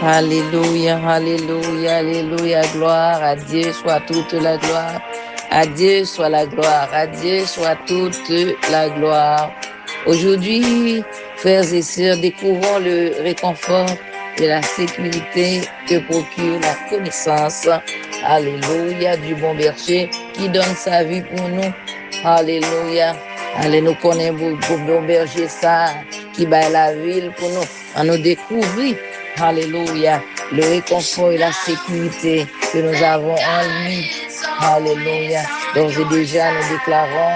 Alléluia, alléluia, alléluia, gloire à Dieu soit toute la gloire. À Dieu soit la gloire, à Dieu soit toute la gloire. Aujourd'hui, frères et sœurs, découvrons le réconfort et la sécurité que procure la connaissance, alléluia, du bon berger qui donne sa vie pour nous. Alléluia. Allez, nous connaissons pour bon berger ça, qui bat la ville pour nous. On nous découvrir, alléluia, le réconfort et la sécurité que nous avons en lui. Alléluia. Donc, déjà, nous déclarons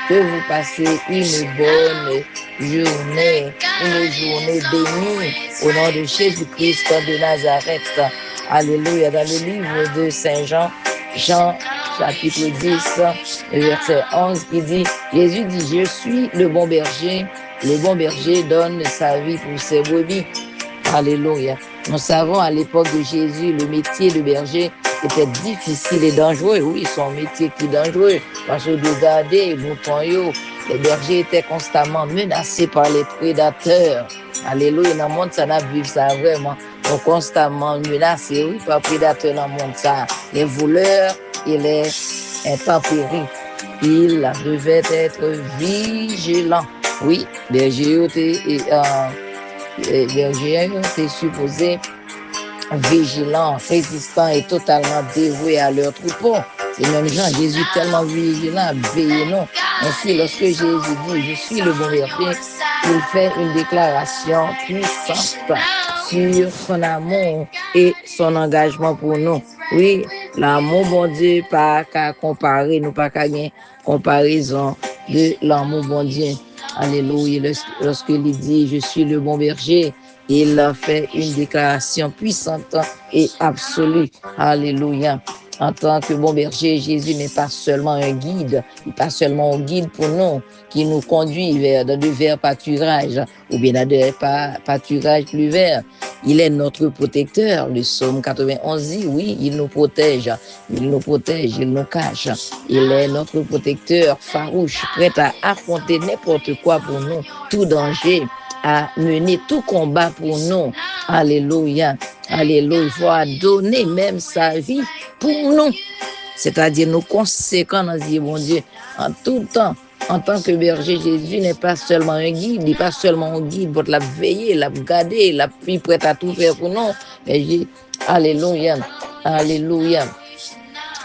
que vous passez une bonne journée, une journée bénie au nom de Jésus-Christ de Nazareth. Alléluia. Dans le livre de Saint Jean, Jean chapitre 10, verset 11, qui dit, Jésus dit, je suis le bon berger donne sa vie pour ses brebis. Alléluia. Nous savons à l'époque de Jésus, le métier de berger était difficile et dangereux. Oui, son métier qui est dangereux. Parce que de garder les moutons, les bergers étaient constamment menacés par les prédateurs. Alléluia. Dans le monde, ça n'a vu ça vraiment. Donc, constamment menacés, oui, par les prédateurs dans le monde, ça. Les voleurs et les intempéries. Ils devaient être vigilants. Oui, berger étaient supposés vigilants, résistants et totalement dévoués à leur troupeau. Et même Jean, Jésus tellement vigilant, veillez-nous. Ainsi, lorsque Jésus dit, je suis le bon berger, il fait une déclaration puissante sur son amour et son engagement pour nous. Oui, l'amour, bon Dieu, pas qu'à comparer, nous pas qu'à gagner comparaison de l'amour, bon Dieu. Alléluia. Lorsqu'il dit, je suis le bon berger, il a fait une déclaration puissante et absolue. Alléluia. En tant que bon berger, Jésus n'est pas seulement un guide, il n'est pas seulement un guide pour nous, qui nous conduit dans de verts pâturages, ou bien dans des pâturages plus verts. Il est notre protecteur. Le psaume 91 dit, oui, il nous protège, il nous cache. Il est notre protecteur farouche, prêt à affronter n'importe quoi pour nous, tout danger, à mener tout combat pour nous. Alléluia. Alléluia. Il faut donner même sa vie pour nous. C'est-à-dire nous conséquents dans Dieu, bon Dieu, en tout temps. En tant que berger, Jésus n'est pas seulement un guide, il n'est pas seulement un guide pour la veiller, la garder, la prête à tout faire pour nous. Mais alléluia, alléluia,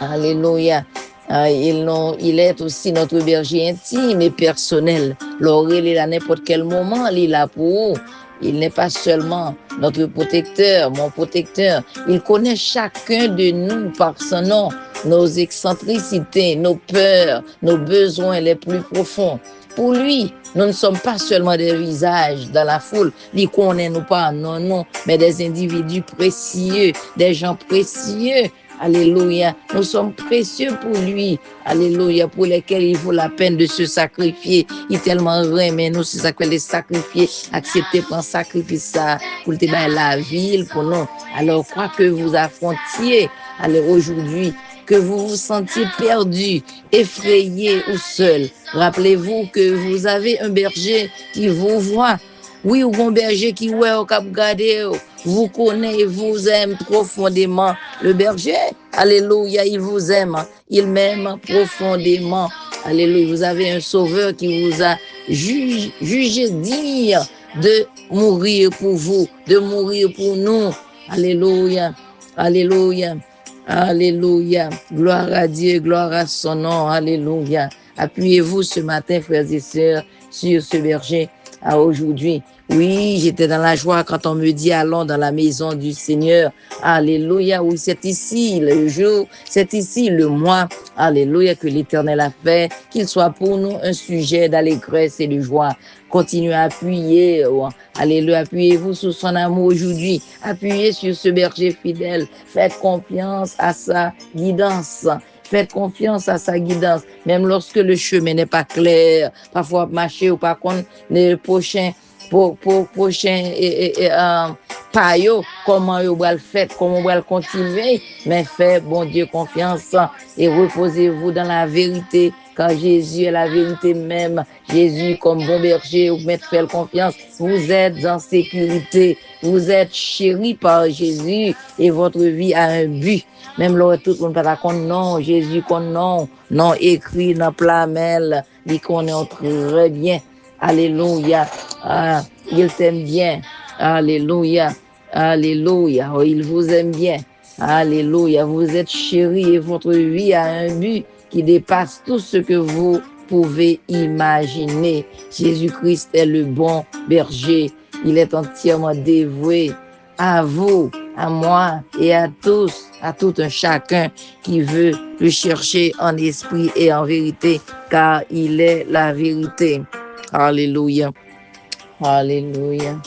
alléluia. Il est aussi notre berger intime et personnel. L'oreille, à n'importe quel moment, il est là pour. Il n'est pas seulement notre protecteur, mon protecteur. Il connaît chacun de nous par son nom, nos excentricités, nos peurs, nos besoins les plus profonds. Pour lui, nous ne sommes pas seulement des visages dans la foule, ni connaît nous pas, non, mais des individus précieux, des gens précieux. Alléluia. Nous sommes précieux pour lui. Alléluia. Pour lesquels il vaut la peine de se sacrifier. Il est tellement mais nous, c'est ça que les sacrifier, accepter prendre sacrifice ça pour te donner la ville pour nous. Alors, quoi que vous affrontiez, allez aujourd'hui, que vous vous sentiez perdu, effrayé ou seul, rappelez-vous que vous avez un berger qui vous voit. Oui, ou un berger qui ouais au cap garder, vous connaît, vous aime profondément. Le berger, alléluia, il vous aime, il m'aime profondément. Alléluia, vous avez un sauveur qui vous a jugé digne de mourir pour vous, de mourir pour nous. Alléluia, alléluia, alléluia. Gloire à Dieu, gloire à son nom, alléluia. Appuyez-vous ce matin, frères et sœurs, sur ce berger à aujourd'hui. Oui, j'étais dans la joie quand on me dit allons dans la maison du Seigneur. Alléluia. Oui, c'est ici le jour, c'est ici le mois. Alléluia, que l'Éternel a fait, qu'il soit pour nous un sujet d'allégresse et de joie. Continuez à appuyer. Alléluia, appuyez-vous sur son amour aujourd'hui. Appuyez sur ce berger fidèle. Faites confiance à sa guidance. Faites confiance à sa guidance, même lorsque le chemin n'est pas clair. Parfois, marcher ou par contre, le prochain pas comment vous va le faire, comment vous va le continuer, mais faites, bon Dieu, confiance et reposez-vous dans la vérité car Jésus est la vérité même. Jésus, comme bon berger, vous mettez faire confiance. Vous êtes en sécurité. Vous êtes chéri par Jésus et votre vie a un but. Même là, tout le monde pas d'accord, non, Jésus, non, écrit dans plamel, il connaît très bien. Alléluia. Ah, il t'aime bien. Alléluia. Alléluia. Oh, il vous aime bien. Alléluia. Vous êtes chéri et votre vie a un but qui dépasse tout ce que vous pouvez imaginer. Jésus-Christ est le bon berger. Il est entièrement dévoué à vous, à moi et à tous, à tout un chacun qui veut le chercher en esprit et en vérité, car il est la vérité. Alléluia. Alléluia.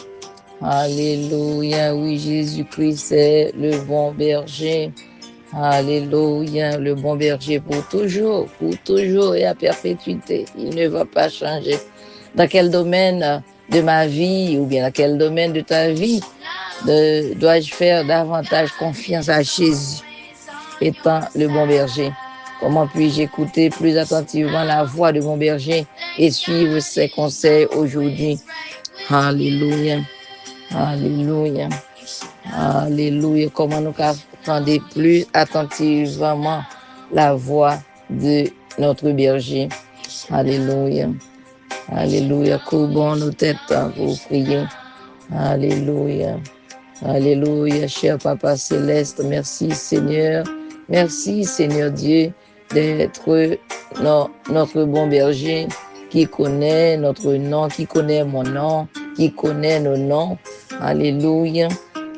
Alléluia. Oui, Jésus-Christ est le bon berger. Alléluia, le bon berger pour toujours et à perpétuité. Il ne va pas changer. Dans quel domaine de ma vie ou bien dans quel domaine de ta vie dois-je faire davantage confiance à Jésus étant le bon berger? Comment puis-je écouter plus attentivement la voix de mon berger et suivre ses conseils aujourd'hui? Alléluia. Alléluia. Alléluia. Comment nous entendre plus attentivement la voix de notre berger. Alléluia. Alléluia. Courbons nos têtes pour prier. Alléluia. Alléluia. Cher Papa Céleste, merci Seigneur. Merci Seigneur Dieu d'être notre bon berger qui connaît notre nom, qui connaît mon nom, qui connaît nos noms. Alléluia.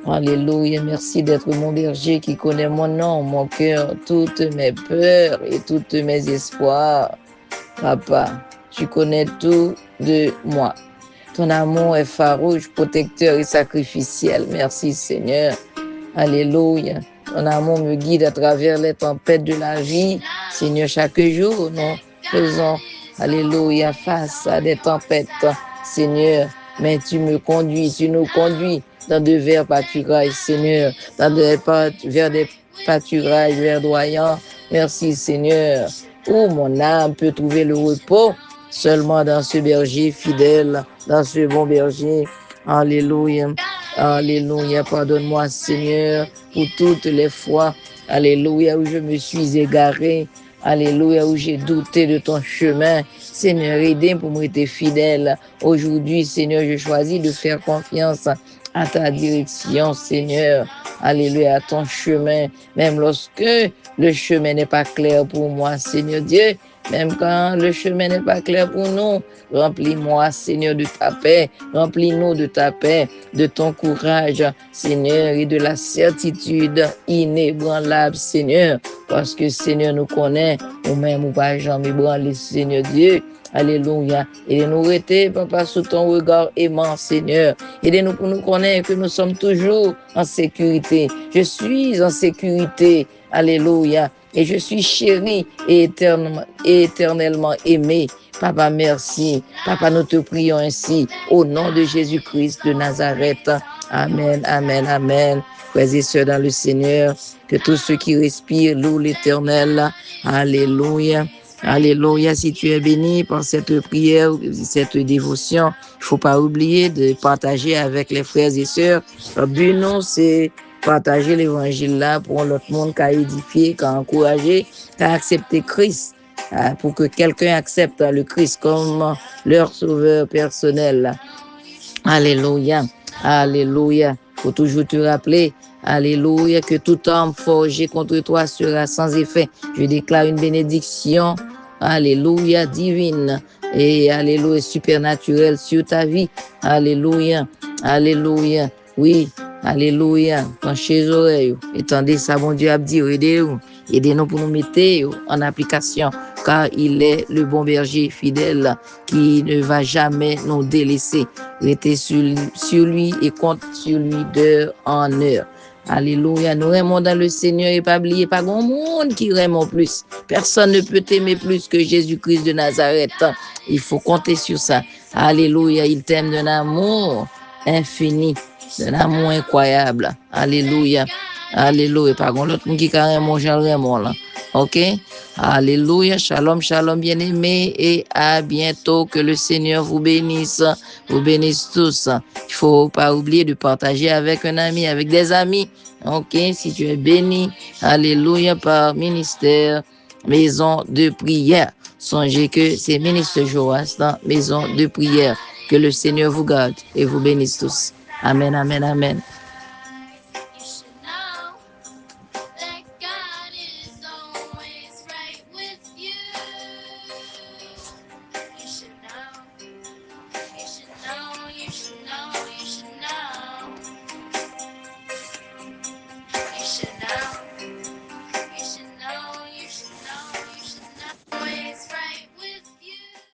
Alléluia. Merci d'être mon berger qui connaît mon nom, mon cœur, toutes mes peurs et tous mes espoirs. Papa, tu connais tout de moi. Ton amour est farouche, protecteur et sacrificiel. Merci Seigneur. Alléluia. Ton amour me guide à travers les tempêtes de la vie. Seigneur, chaque jour, nous faisons, alléluia, face à des tempêtes. Seigneur, mais tu nous conduis dans de verts pâturages, Seigneur, vers des pâturages verdoyants. Merci Seigneur. Où mon âme peut trouver le repos seulement dans ce berger fidèle, dans ce bon berger. Alléluia. Alléluia. Pardonne-moi, Seigneur, pour toutes les fois, alléluia, où je me suis égaré. Alléluia, où j'ai douté de ton chemin. Seigneur, aide-moi pour me rester fidèle. Aujourd'hui, Seigneur, je choisis de faire confiance à ta direction, Seigneur. Alléluia, à ton chemin. Même lorsque le chemin n'est pas clair pour moi, Seigneur Dieu. Même quand le chemin n'est pas clair pour nous, remplis-moi, Seigneur, de ta paix. Remplis-nous de ta paix, de ton courage, Seigneur, et de la certitude inébranlable, Seigneur. Parce que, Seigneur, nous connaît, ou même ou pas jamais ébranlé, Seigneur Dieu. Alléluia. Aidez-nous rester, Papa, sous ton regard aimant, Seigneur. Aidez-nous pour nous connaître que nous sommes toujours en sécurité. Je suis en sécurité. Alléluia. Et je suis chéri et éternellement aimé. Papa, merci. Papa, nous te prions ainsi au nom de Jésus-Christ de Nazareth. Amen, amen, amen. Frères et sœurs dans le Seigneur, que tous ceux qui respirent louent l'Éternel. Alléluia. Alléluia. Si tu es béni par cette prière, cette dévotion, il ne faut pas oublier de partager avec les frères et sœurs. Le but, non, c'est partager l'évangile là pour l'autre monde qui a édifié, qui a encouragé, qui a accepté Christ, pour que quelqu'un accepte le Christ comme leur sauveur personnel. Alléluia. Alléluia. Il faut toujours te rappeler, alléluia, que tout homme forgé contre toi sera sans effet. Je déclare une bénédiction, alléluia, divine et alléluia, supernaturelle sur ta vie. Alléluia. Alléluia. Oui. Alléluia. Penchez les oreilles. Étendez ça, bon Dieu, a dit, aidez-nous pour nous mettre en application, car il est le bon berger fidèle qui ne va jamais nous délaisser. Restez sur lui et compte sur lui d'heure en heure. Alléluia. Nous aimons dans le Seigneur et pas oublier, pas grand monde qui aime plus. Personne ne peut t'aimer plus que Jésus-Christ de Nazareth. Il faut compter sur ça. Alléluia. Il t'aime d'un amour infini, d'un amour incroyable. Alléluia. Alléluia. Par contre, l'autre monde qui carré mon Jean Raymond là. OK? Alléluia. Shalom, shalom, bien-aimés. Et à bientôt. Que le Seigneur vous bénisse. Vous bénisse tous. Il faut pas oublier de partager avec un ami, avec des amis. OK? Si tu es béni. Alléluia. Par ministère, maison de prière. Songez que c'est ministre Joas dans maison de prière. Que le Seigneur vous garde et vous bénisse tous. Amen, amen, amen.